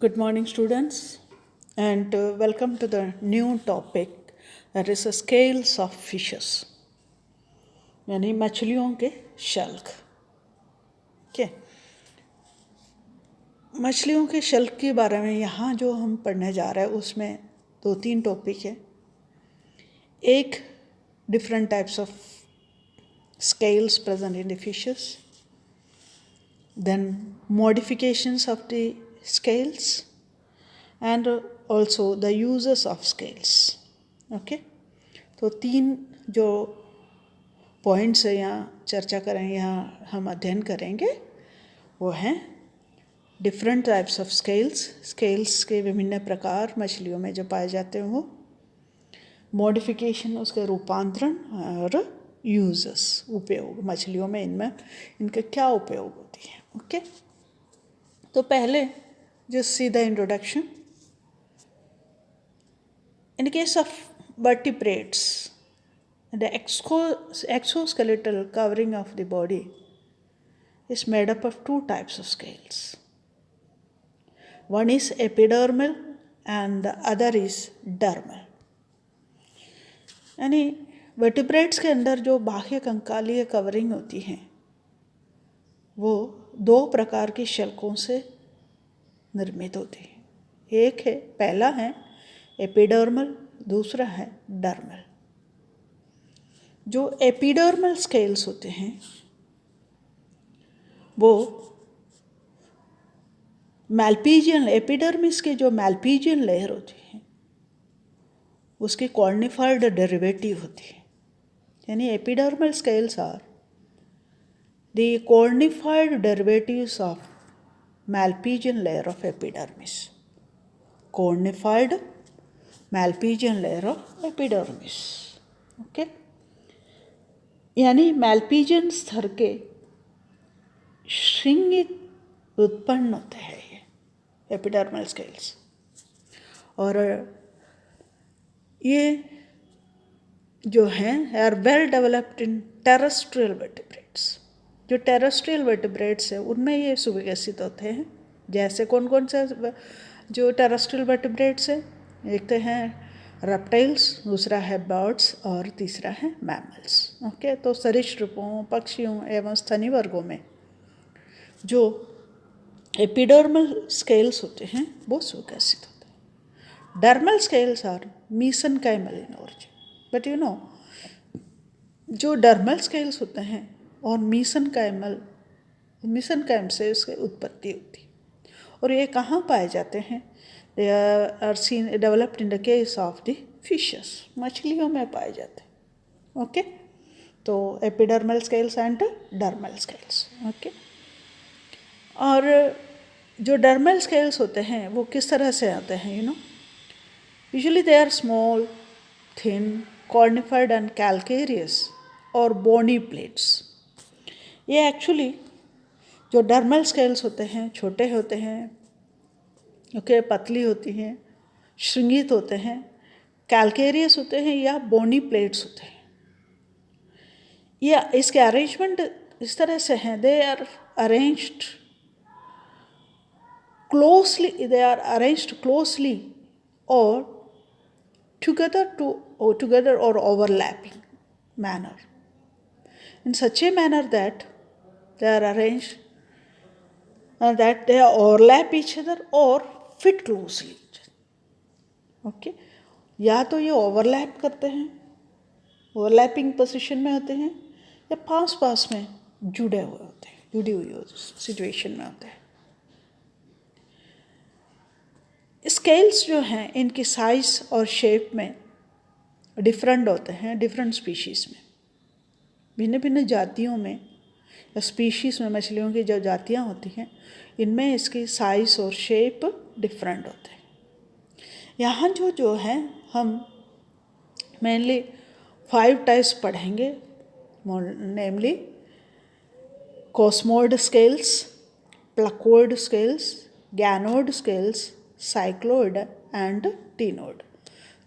Good morning, students, and welcome to the new topic that is the scales of fishes. यानी मछलियों के शल्क. Okay. मछलियों के शल्क के बारे में यहाँ जो हम पढ़ने जा रहे हैं उसमें 2-3 टॉपिक है. एक, different types of scales present in the fishes. Then modifications of the scales. And also the uses of scales. Okay. तो 3 जो पॉइंट्स है यहाँ चर्चा करेंगे, यहाँ हम अध्ययन करेंगे, वो हैं different types of scales. Scales के विभिन्न प्रकार मछलियों में जो पाए जाते हैं वो, मॉडिफिकेशन उसके रूपांतरण, और यूजेस उपयोग मछलियों में इनके क्या उपयोग होती है. ओके. तो पहले just see the introduction. In the case of vertebrates, the exoskeletal covering of the body is made up of 2 types of scales. One is epidermal and the other is dermal. यानी vertebrates के अंदर जो बाह्य कंकालीय covering होती हैं वो 2 प्रकार की शल्कों से निर्मित होती है. एक है, पहला है एपिडर्मल, दूसरा है डर्मल. जो एपिडर्मल स्केल्स होते हैं वो मैल्पीजियन, एपिडर्मिस के जो मैल्पीजियन लेयर होती है उसकी कॉर्निफाइड डेरिवेटिव होती है. यानी epidermal scales are the cornified derivatives of Malpighian layer of epidermis. Cornified Malpighian layer of epidermis. Okay. यानी मैल्पीजियन स्तर के श्रृंगित उत्पन्न होते हैं ये एपिडर्मल स्केल्स. और ये जो हैं are well developed in terrestrial vertebrates. जो टेरेस्ट्रियल वर्टिब्रेट्स है उनमें ये सुविकसित होते हैं. जैसे कौन कौन से जो टेरेस्ट्रियल वर्टिब्रेट्स है, एक तो हैं रेप्टाइल्स, दूसरा है बर्ड्स और तीसरा है मैमल्स. ओके. तो सरीसृपों, पक्षियों एवं स्तनी वर्गों में जो एपिडर्मल स्केल्स होते हैं वो सुविकसित होते हैं. Dermal scales are mesenchymal in origin. But you know जो डर्मल स्केल्स होते हैं और मीसेनकाइम से उसकी उत्पत्ति होती है. और ये कहाँ पाए जाते हैं? They are seen developed in the case of the fishes. मछलियों में पाए जाते हैं. ओके. तो epidermal scales and dermal scales. Okay. और जो डर्मल स्केल्स होते हैं वो किस तरह से आते हैं? You know, usually they are small, thin, cornified and calcareous और बोनी प्लेट्स. ये एक्चुअली जो डर्मल स्केल्स होते हैं छोटे होते हैं. ओके. पतली होती हैं, श्रृंगित होते हैं, कैल्केरियस होते हैं या बोनी प्लेट्स होते हैं. या इसके अरेंजमेंट इस तरह से हैं, दे आर अरेंज्ड क्लोजली और together or overlapping manner, in such a manner that they are arranged that they overlap each other or fit closely. Okay. या तो ये ओवरलैप करते हैं, ओवरलैपिंग पोजीशन में होते हैं, या पास में जुड़ी हुई सिचुएशन में होते हैं. स्केल्स जो हैं इनकी साइज और शेप में डिफरेंट होते हैं. डिफरेंट स्पीशीज़ में, भिन्न भिन्न जातियों में या स्पीशीज़ में मछलियों की जो जातियाँ होती हैं इनमें इसकी साइज और शेप डिफरेंट होते हैं. यहाँ जो है हम मेनली 5 टाइप्स पढ़ेंगे, namely cosmoid scales, placoid scales, ganoid scales, cycloid and ctenoid.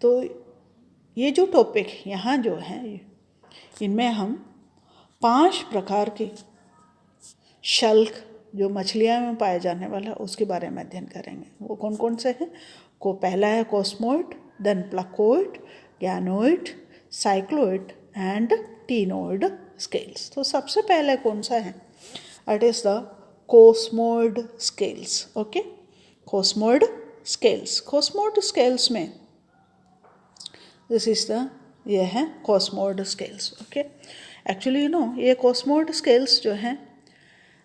तो ये जो टॉपिक यहाँ जो हैं इनमें हम 5 प्रकार के शल्क जो मछलियाँ में पाए जाने वाला उसके बारे में अध्ययन करेंगे। वो कौन कौन से हैं? पहला है cosmoid, then placoid, ganoid, cycloid and ctenoid scales. तो सबसे पहले कौन सा है? It is the cosmoid scales. Okay, cosmoid scales. Cosmoid scales में दिस इज द ये है कॉस्मोइड स्केल्स। ओके, एक्चुअली ये कॉस्मोइड स्केल्स जो हैं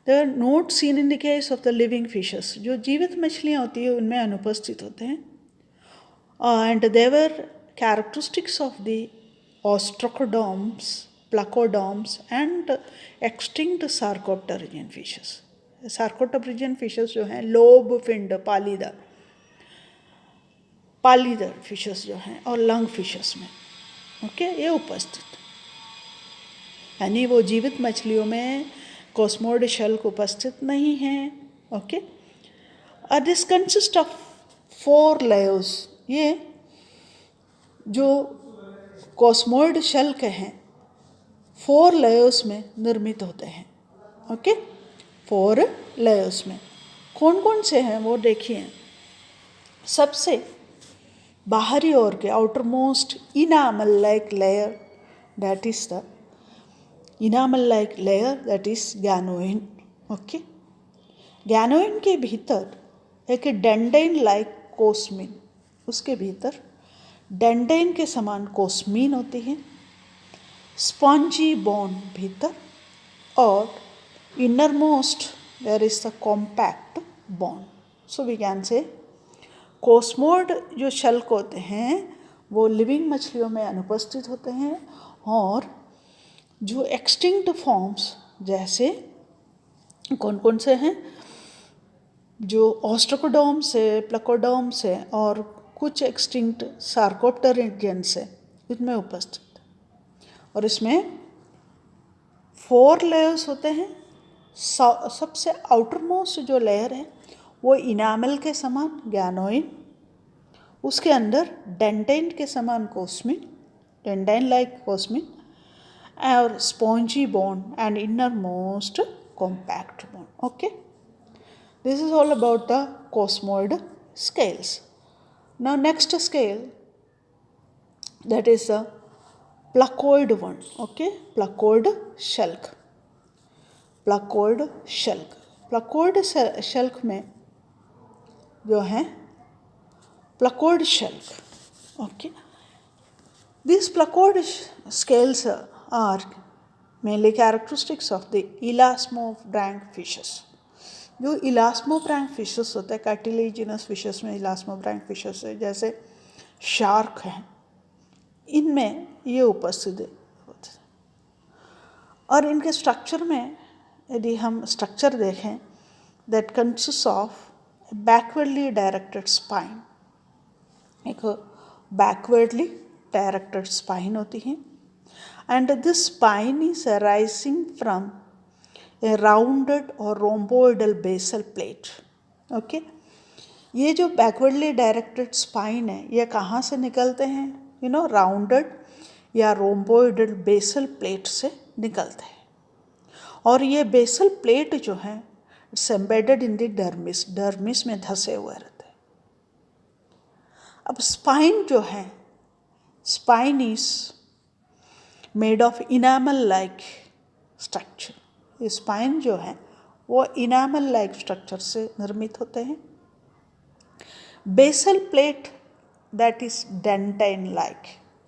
they are not seen in the case of the living fishes. जो जीवित मछलियाँ होती है उनमें अनुपस्थित होते हैं। And they were characteristics of the ostracoderms, placoderms and extinct sarcopterygian fishes. Sarcopterygian fishes जो हैं लोब फिंड पालीदार फिशेस जो हैं और लंग फिशेस में ओके ये उपस्थित, यानी वो जीवित मछलियों में कॉस्मोइड शेल्क उपस्थित नहीं है। Okay, this consist of 4 layers. ये जो कॉस्मोइड शेल्क हैं 4 लेयर्स में निर्मित होते हैं। ओके, 4 लेयर्स में कौन कौन से हैं वो देखिए। सबसे बाहरी ओर के outermost enamel like layer that is the enamel like layer that is ganoin. Okay, ganoin के भीतर एक डेंडेन लाइक कोस्मीन, उसके भीतर डेंडेन के समान कोस्मीन होती है, स्पॉन्जी बोन भीतर, और innermost there is the compact bone. So we can say cosmoid जो शेल्क होते हैं वो लिविंग मछलियों में अनुपस्थित होते हैं, और जो एक्सटिंक्ट फॉर्म्स जैसे कौन कौन से हैं, जो ऑस्ट्रोकोडॉम्स है, प्लाकोडॉम्स है और कुछ एक्सटिंक्ट सार्कोप्टेरिजियंस है, इसमें उपस्थित। और इसमें 4 लेयर्स होते हैं। सबसे आउटर मोस्ट जो लेयर है वो इनामल के समान गैनोइन, उसके अंदर डेंटेन के समान कोस्मीन, डेंडेन लाइक कोस्मीन, और spongy bone and inner most compact bone. Okay, this is all about the cosmoid scales. Now next scale, that is the placoid one. Okay, placoid shelk. placoid shelk. placoid shelk में जो है placoid shelk. Okay, these placoid scales are mainly characteristics of the elasmobranch fishes. जो इलास्मोब्रैंक fishes होते हैं, cartilaginous fishes में इलास्मोब्रैंक fishes है, जैसे shark हैं, इनमें ये उपस्थित होते हैं। और इनके स्ट्रक्चर में यदि हम स्ट्रक्चर देखें, that consist of backwardly directed spine, एक बैकवर्डली डायरेक्टेड स्पाइन होती है, and this spine is arising from A rounded और रोम्बोइडल बेसल प्लेट। ओके, ये जो बैकवर्डली डायरेक्टेड स्पाइन है ये कहाँ से निकलते हैं? राउंडेड या रोम्बोइडल बेसल प्लेट से निकलते हैं। और ये बेसल प्लेट जो है it's embedded in the dermis में धंसे हुए रहते हैं। अब स्पाइन जो है, spine is made of enamel like structure. Spine जो है वो इनामल लाइक स्ट्रक्चर से निर्मित होते हैं। Basal plate that is dentine like,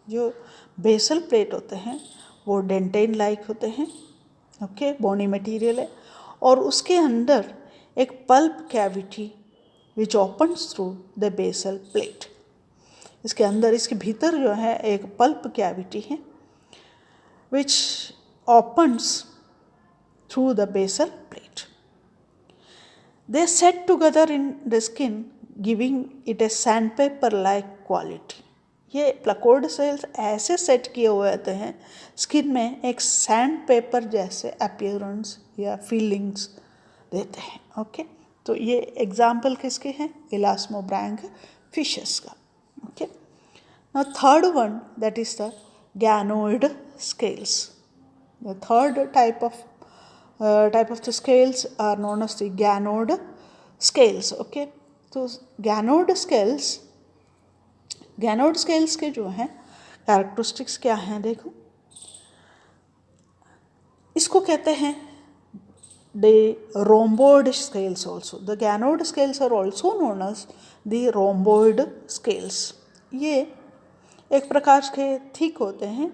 जो बेसल प्लेट होते हैं वो डेंटाइन लाइक होते हैं। ओके, बोनी मटेरियल है, और उसके अंदर एक pulp cavity which opens through the basal plate. इसके अंदर, इसके भीतर जो है एक पल्प कैविटी है विच opens through the basal plate. They set together in the skin, giving it a sandpaper-like quality. ये प्लाकोइड सेल्स ऐसे सेट किए हुए होते हैं स्किन में, एक सैंड पेपर जैसे अपीयरेंस या फीलिंग्स देते हैं। ओके, तो ये एग्जाम्पल किसके हैं? इलास्मोब्रैंक फिशेस का। Okay, now third one that is the ganoid scales. The third type of type of the scales are known as the Ganode scales. Okay, तो Ganode scales के जो हैं कैरेक्टरिस्टिक्स क्या हैं देखो, इसको कहते हैं the rhomboid scales also. The Ganode scales are also known as the rhomboid scales. ये एक प्रकार के थिक होते हैं,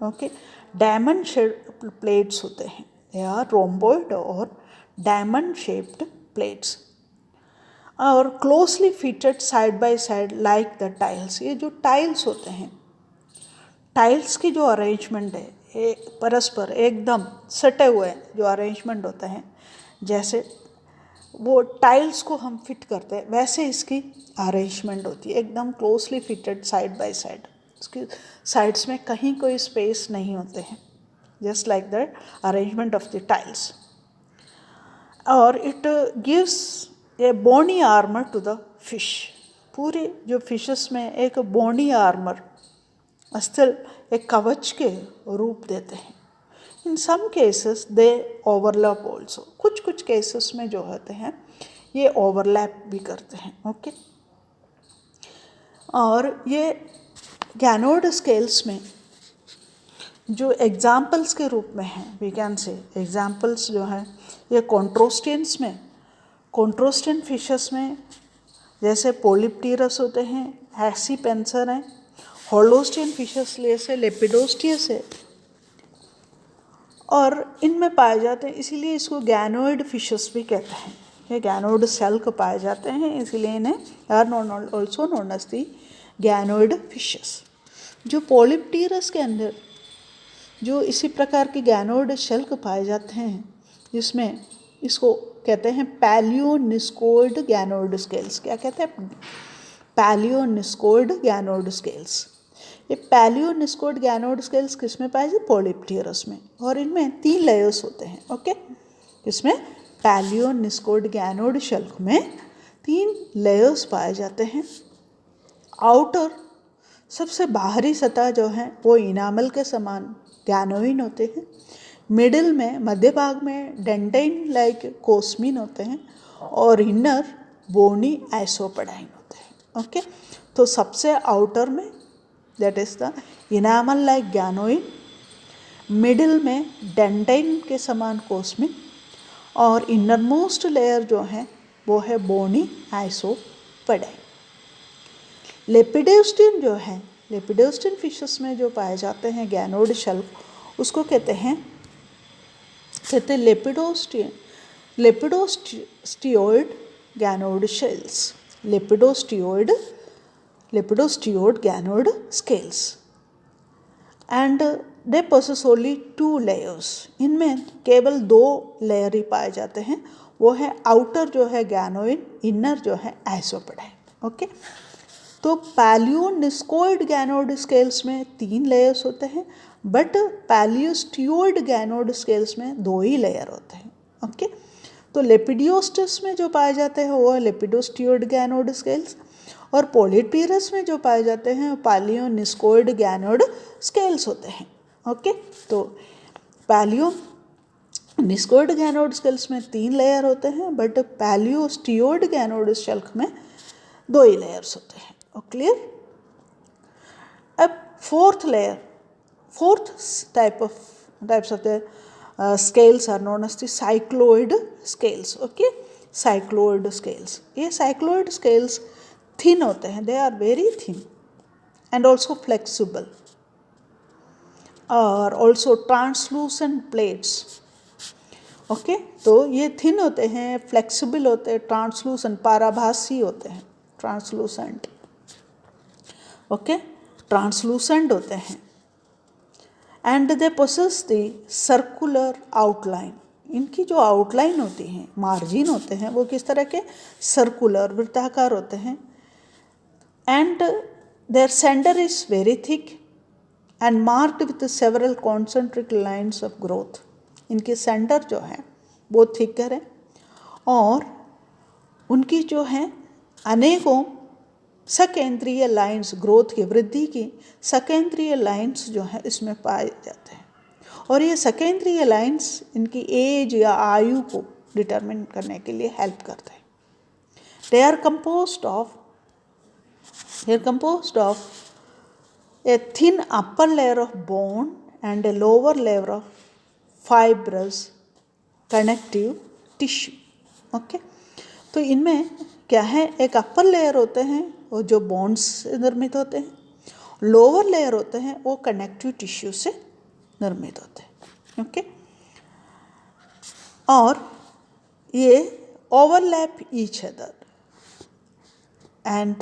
ओके, डायमंड शेप्ड प्लेट्स होते हैं. दे आर rhomboid और डायमंड शेप्ड प्लेट्स और closely fitted side by side like the tiles. ये जो टाइल्स होते हैं, टाइल्स की जो अरेंजमेंट है परस्पर एकदम सटे हुए जो अरेंजमेंट होता है, जैसे वो टाइल्स को हम फिट करते हैं वैसे इसकी अरेंजमेंट होती है, एकदम closely fitted side by side. उसकी साइड्स में कहीं कोई स्पेस नहीं होते हैं, just like the arrangement of the tiles. और it gives a bony armour to the fish. पूरे जो फिशेस में एक बोनी आर्मर अस्थिल एक कवच के रूप देते हैं. In some cases they overlap also. कुछ केसेस में जो होते हैं ये ओवरलैप भी करते हैं. ओके, और ये गैनोड स्केल्स में जो एग्जाम्पल्स के रूप में हैं, वी कैन से एग्जाम्पल्स जो हैं ये कॉन्ट्रोस्टियंस में, कॉन्ट्रोस्टियन फिशेस में जैसे पोलिप्टेरस होते हैं, हैक्सीपेंसर हैं, होलोस्टियन फिशेस जैसे लेपिडोस्टियस है, और इनमें पाए जाते हैं, इसीलिए इसको गैनोइड फिशेस भी कहते हैं. ये गैनोइड सेल्क पाए जाते हैं, इसीलिए इन्हें are also known as the ganoid fishes. जो पोलिप्टेरस के अंदर जो इसी प्रकार के गैनोइड शेल्क पाए जाते हैं, जिसमें इसको कहते हैं पैलियोनिस्कोइड गैनोइड स्केल्स. क्या कहते हैं? पैलियोनिस्कोइड गैनोइड स्केल्स. ये पैलियोनिस्कोइड गैनोइड स्केल्स किस में पाए जाते? पोलिप्टेरस में. और इनमें 3 लेयर्स होते हैं. ओके, इसमें पैलियोनिस्कोइड गैनोइड शेल्क में 3 लेयर्स पाए जाते हैं. आउटर सबसे बाहरी सतह जो है वो इनामल के समान गैनोइन होते हैं. मिडिल में मध्य भाग में डेंटाइन लाइक कोस्मिन होते हैं, और इनर बोनी आइसोपेडाइन होते हैं. ओके, तो सबसे आउटर में that is the enamel like ganoin, middle में डेंटाइन के समान कोस्मिन, और इनर मोस्ट लेयर जो है वो है बोनी आइसोपेडाइन. लेपिडोस्टियन जो है, लेपिडोस्टियन फिशेस में जो पाए जाते हैं गैनोइड शेल्क, उसको कहते हैं lepidosteoid ganoid scales. Lepidosteoid ganoid scales. And they possess only 2 layers. इनमें केवल 2 लेयर ही पाए जाते हैं, वो है आउटर जो है गैनोइन, इनर जो है आइसोपेडाइन. ओके, तो पैलियोनिस्कोइड गैनोइड स्केल्स में 3 लेयर्स होते हैं, बट पैलियोस्टियोइड गैनोइड स्केल्स में 2 ही लेयर होते हैं. ओके, तो लेपिडियोस्टिस में जो पाए जाते हैं वो है लेपिडोस्टियोइड गैनोइड स्केल्स, और पोलिप्टेरस में जो पाए जाते हैं पैलियोनिस्कोइड गैनोइड स्केल्स होते हैं. ओके, तो पैलियोनिस्कोइड गैनोइड स्केल्स में 3 लेयर होते हैं, बट पैलियोस्टियोइड गैनोइड शेल्क में 2 ही लेयर्स होते हैं. क्लियर? अब fourth types of the scales are known as the cycloid scales. Okay, cycloid scales. ये cycloid scales thin होते हैं, they are very thin and also flexible, और also translucent plates. ओके, तो ये थिन होते हैं, फ्लेक्सिबल होते हैं, ट्रांसलूसेंट पाराभासी होते हैं, ट्रांसलूसेंट. ओके, ट्रांसलूसेंट होते हैं. And they possess the circular outline. इनकी जो आउटलाइन होती हैं, मार्जिन होते हैं, वो किस तरह के? सर्कुलर, वृत्ताकार होते हैं. And their centre is very thick and marked with several concentric lines of growth. इनके सेंटर जो है वो थिकर है, और उनकी जो है अनेकों सकेंद्रीय लाइन्स, ग्रोथ की, वृद्धि की सकेंद्रीय लाइन्स जो है इसमें पाए जाते हैं. और ये सेकेंडरी लाइन्स इनकी एज या आयु को डिटरमिन करने के लिए हेल्प करते हैं। They are composed of a thin upper layer of bone and a lower layer of fibrous connective tissue. Okay, तो इनमें क्या है, एक अपर लेयर होते हैं वो जो बोन्स से निर्मित होते हैं, लोअर लेयर होते हैं वो कनेक्टिव टिश्यू से निर्मित होते हैं। ओके, और ये overlap each other and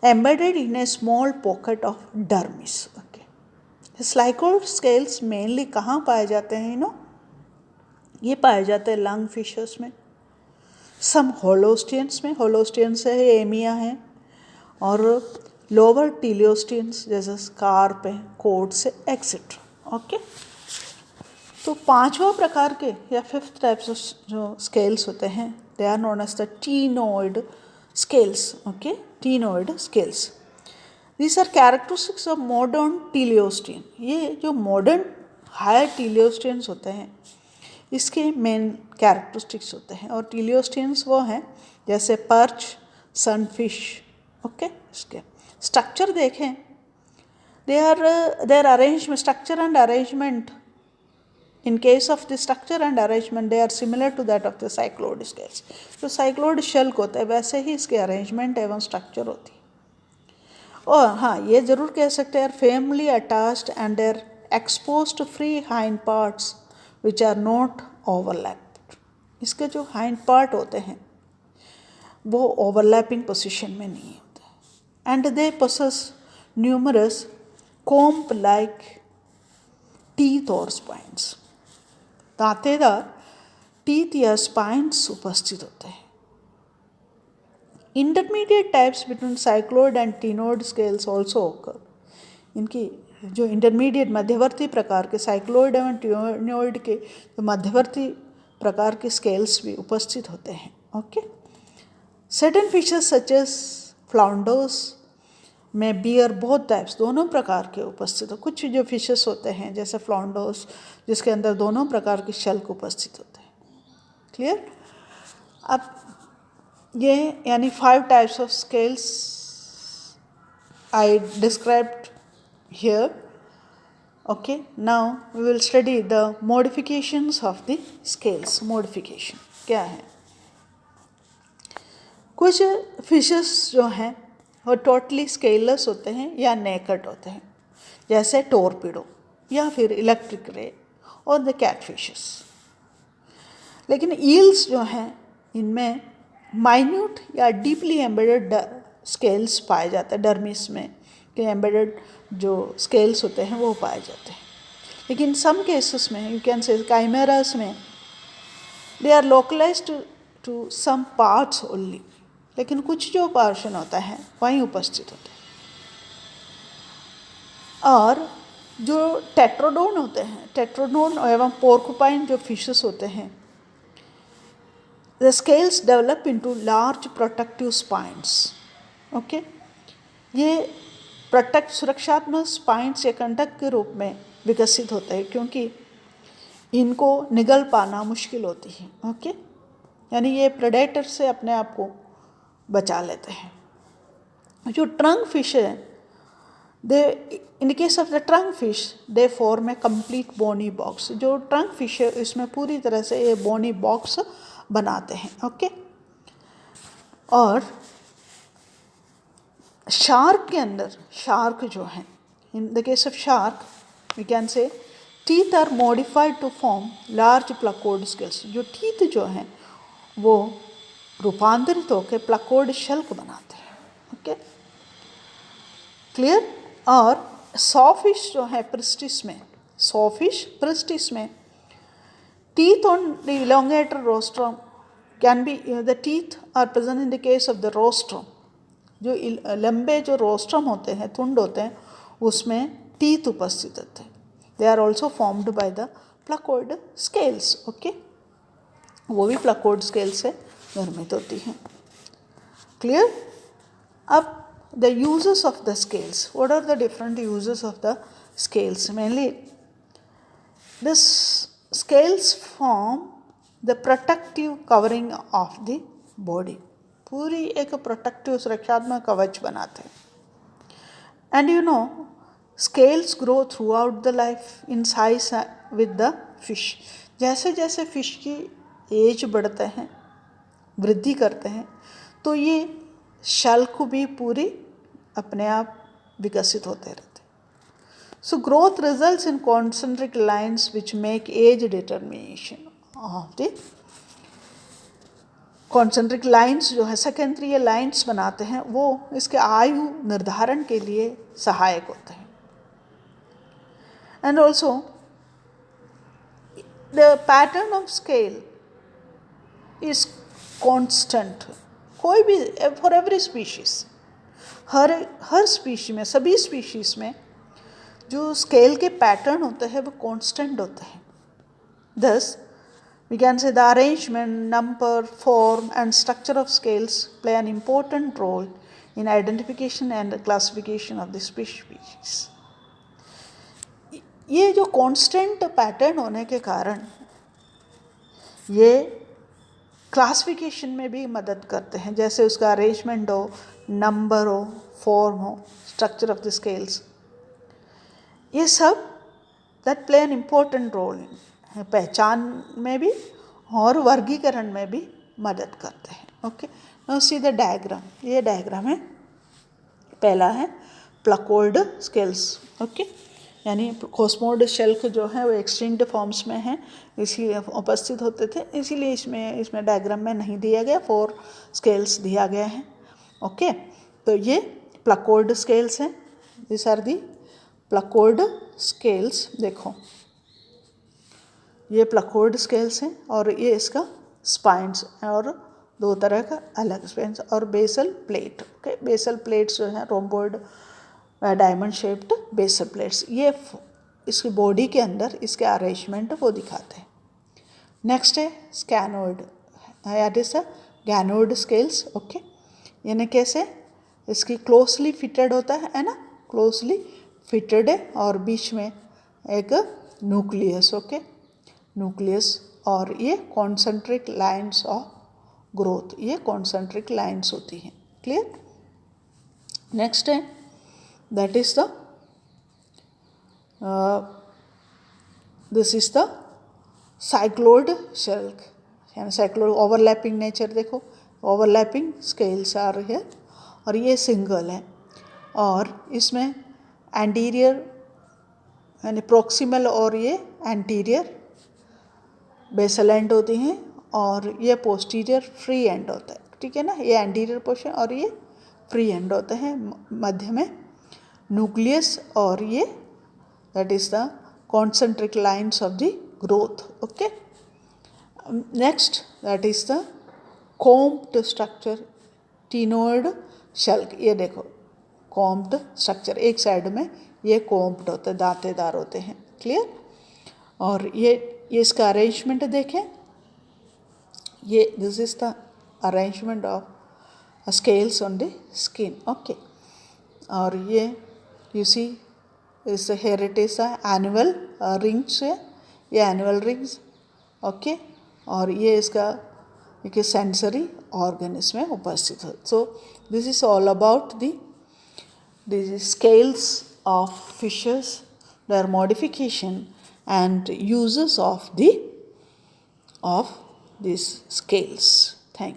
embedded in a small pocket of dermis. Okay, Slichod scales mainly कहाँ पाए जाते हैं? ये पाए जाते हैं लंग फिशर्स में, सम होलोस्टियंस में, होलोस्टियंस है, एमिया है, और लोअर टीलियोस्टियंस जैसे स्कार्प है, कोड्स है, एक्सेट्रा। ओके, तो पांचवा प्रकार के या फिफ्थ टाइप्स ऑफ जो स्केल्स होते हैं, they are known as the ctenoid scales. Okay, tenoid scales. These are characteristics of modern teleostean. ये जो modern higher teleosteans होते हैं इसके main characteristics होते हैं, और teleosteans वो हैं जैसे perch, sunfish. Okay, इसके structure देखें, their arrangement, structure and arrangement. In case of the structure and arrangement, they are similar to that of the cycloid scales. जो cycloid shell होता है वैसे ही इसके arrangement एवं structure होती है। और हाँ, ये ज़रूर कह सकते हैं firmly attached and their exposed free hind parts which are not overlapped. इसके जो hind part होते हैं वो overlapping position में नहीं होते, and they possess numerous comb-like teeth or spines. दांतेदार टीथ या स्पाइन्स उपस्थित होते हैं। Intermediate types between cycloid and ctenoid scales also occur. इनकी जो इंटरमीडिएट मध्यवर्ती प्रकार के साइक्लोइड एवं टीनोइड के जो मध्यवर्ती प्रकार के स्केल्स भी उपस्थित होते हैं। Okay, certain fishes such as flounders में बियर बोथ टाइप्स, दोनों प्रकार के उपस्थित हो। कुछ जो फिशेस होते हैं जैसे फ्लाउंडर्स जिसके अंदर दोनों प्रकार के शेल्क उपस्थित होते हैं। क्लियर? अब ये यानी 5 types of scales I described here. Okay, now we will study the modifications of the scales. Modification क्या है? कुछ फिशेस जो हैं वो टोटली स्केललेस होते हैं या नेकेड होते हैं, जैसे टोरपीडो या फिर इलेक्ट्रिक रे और द कैटफिशेस। लेकिन ईल्स जो हैं इनमें माइन्यूट या डीपली एम्बेडेड स्केल्स पाए जाते हैं, डर्मिस में के एम्बेडेड जो स्केल्स होते हैं वो पाए जाते हैं। लेकिन सम केसेस में यू कैन से काइमेरास में they are localised to some parts only, लेकिन कुछ जो पोर्शन होता है वहीं उपस्थित होते हैं। और जो टेट्रोडोन होते हैं, टेट्रोडोन एवं पोर्कुपाइन जो फिशेस होते हैं, the scales develop into large protective spines. Okay, ये प्रोटेक्ट सुरक्षात्मक स्पाइन्स या कंटक के रूप में विकसित होते हैं क्योंकि इनको निगल पाना मुश्किल होती है। ओके, यानी ये प्रेडेटर से अपने आप को बचा लेते हैं। जो ट्रंक फिश है, they in case of the trunk fish they form a complete bony box. जो ट्रंक फिश है इसमें पूरी तरह से ये बोनी बॉक्स बनाते हैं। ओके, और शार्क के अंदर, शार्क जो है, in the case of shark we can say teeth are modified to form large placoid scales. जो टीथ जो हैं वो रूपांतरित होकर प्लाकोड शेल्क बनाते हैं। Okay, clear? और सॉफिश जो है प्रिस्टिस में, सॉफिश प्रिस्टिस में teeth on the elongated rostrum can be, the teeth are present in the case of the rostrum. जो लंबे जो रोस्ट्रम होते हैं, तुंड होते हैं, उसमें टीथ उपस्थित होते हैं। They are also formed by the placoid scales. Okay, वो भी प्लाकोइड स्केल से निर्मित होती हैं। क्लियर? अब the uses of the scales, what are the different uses of the scales? Mainly This scales form the protective covering of the body. पूरी एक protective सुरक्षात्मक कवच बनाते हैं. And you know, scales grow throughout the life in size with the fish. जैसे जैसे fish की as बढ़ते हैं, वृद्धि करते हैं, तो ये शल को भी पूरी अपने आप विकसित होते रहते हैं. So growth results in concentric lines which make age determination of the concentric lines जो है सेकेंडरी लाइन्स बनाते हैं, वो इसके आयु निर्धारण के लिए सहायक होते हैं. And also the pattern of scale is constant. कोई भी for every species, her species में, सभी स्पीशीज में जो स्केल के पैटर्न होते हैं वो कांस्टेंट होते हैं. Thus, we can say the arrangement, number, form and structure of scales play an important role in identification and classification of the species. ये जो कांस्टेंट पैटर्न होने के कारण ये क्लासिफिकेशन में भी मदद करते हैं. जैसे उसका अरेंजमेंट हो, नंबर हो, फॉर्म हो, स्ट्रक्चर ऑफ द स्केल्स, ये सब that play an important role in पहचान में भी और वर्गीकरण में भी मदद करते हैं. Okay, now see the diagram. ये डायग्राम है. पहला है प्लकोल्ड स्केल्स. ओके, यानी कोस्मोड शेल्क जो है वो एक्सटिंक्ट फॉर्म्स में है, इसीलिए उपस्थित होते थे, इसीलिए इसमें डायग्राम में नहीं दिया गया, 4 स्केल्स दिया गया है. ओके, तो ये प्लकोल्ड स्केल्स हैं. This are the placoid scales. देखो, ये प्लकोल्ड स्केल्स हैं और ये इसका स्पाइन्स और 2 तरह का अलग स्पाइन्स और basal plate. Okay, basal plates जो हैं rhomboid diamond shaped basal plates, ये इसकी बॉडी के अंदर इसके अरेंजमेंट वो दिखाते हैं. नेक्स्ट है स्कैनोइड, that is the ganoid scales. Okay, यानी कैसे इसकी क्लोजली फिटेड होता है ना, क्लोजली फिटेड है और बीच में एक न्यूक्लियस. ओके, न्यूक्लियस और ये कॉन्सेंट्रिक लाइंस ऑफ ग्रोथ, ये कॉन्सेंट्रिक लाइंस होती हैं. क्लियर. नेक्स्ट है that is the this is the cycloid शेल्क. यानी साइक्लोइड ओवरलैपिंग नेचर. देखो, ओवरलैपिंग स्केल्स आ रही है और ये सिंगल है और इसमें एंटीरियर यानी प्रोक्सिमल और ये एंटीरियर बेसल एंड होती हैं और ये पोस्टीरियर फ्री एंड होता है. ठीक है ना, ये एंटीरियर पोर्शन और ये फ्री एंड होते हैं. मध्य में न्यूक्लियस और ये that is the concentric lines of the growth. Okay, next that is the combed structure ctenoid शेल्क. ये देखो कॉम्प्ड स्ट्रक्चर, एक साइड में ये कॉम्प्ड होते हैं, दांतेदार होते हैं. क्लियर. और ये इसका अरेंजमेंट देखें, ये this is the arrangement of scales on the skin. Okay, और ये you see is here it is annual rings है, ये एनुअल रिंग्स. ओके, और ये इसका एक सेंसरी ऑर्गन इसमें उपस्थित हो. So this is all about the scales of fishes, their modification and uses of these scales. Thank you.